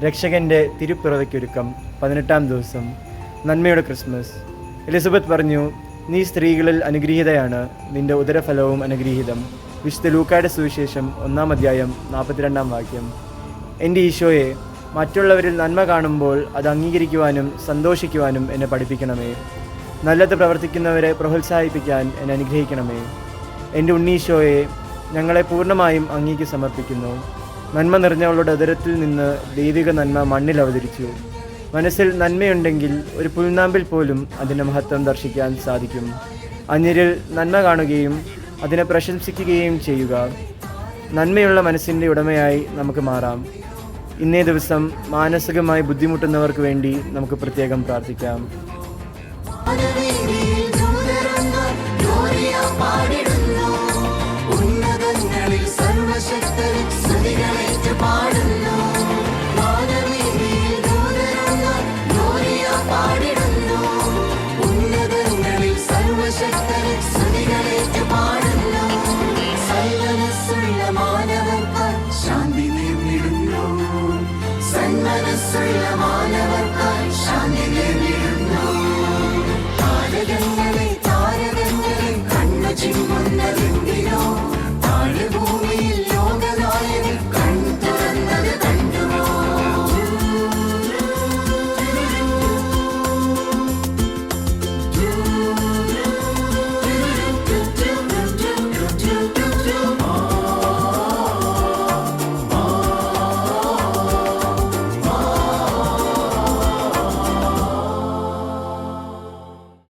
രക്ഷകൻ്റെ തിരുപ്പിറവയ്ക്കൊരുക്കം 18-ാം ദിവസം. നന്മയുടെ Christmas. Elizabeth പറഞ്ഞു, നീ സ്ത്രീകളിൽ അനുഗ്രഹീതയാണ്, നിന്റെ ഉദരഫലവും അനുഗ്രഹീതം. വിശുദ്ധ ലൂക്കായുടെ സുവിശേഷം 1-ാം അധ്യായം 42-ാം വാക്യം. എൻ്റെ ഈശോയെ, മറ്റുള്ളവരിൽ നന്മ കാണുമ്പോൾ അത് അംഗീകരിക്കുവാനും സന്തോഷിക്കുവാനും എന്നെ പഠിപ്പിക്കണമേ. നല്ലത് പ്രവർത്തിക്കുന്നവരെ പ്രോത്സാഹിപ്പിക്കാൻ എന്നെ അനുഗ്രഹിക്കണമേ. എൻ്റെ ഉണ്ണീശോയെ, ഞങ്ങളെ പൂർണ്ണമായും അങ്ങേക്ക് സമർപ്പിക്കുന്നു. നന്മ നിറഞ്ഞവളുടെ ഉദരത്തിൽ നിന്ന് ദൈവിക നന്മ മണ്ണിൽ അവതരിച്ചു. മനസ്സിൽ നന്മയുണ്ടെങ്കിൽ ഒരു പുൽനാമ്പിൽ പോലും അതിൻ്റെ മഹത്വം ദർശിക്കാൻ സാധിക്കും. അന്യരിൽ നന്മ കാണുകയും അതിനെ പ്രശംസിക്കുകയും ചെയ്യുക. നന്മയുള്ള മനസ്സിൻ്റെ ഉടമയായി നമുക്ക് മാറാം. ഇന്നേ ദിവസം മാനസികമായി ബുദ്ധിമുട്ടുന്നവർക്ക് വേണ്ടി നമുക്ക് പ്രത്യേകം പ്രാർത്ഥിക്കാം. സർവശക്തൻ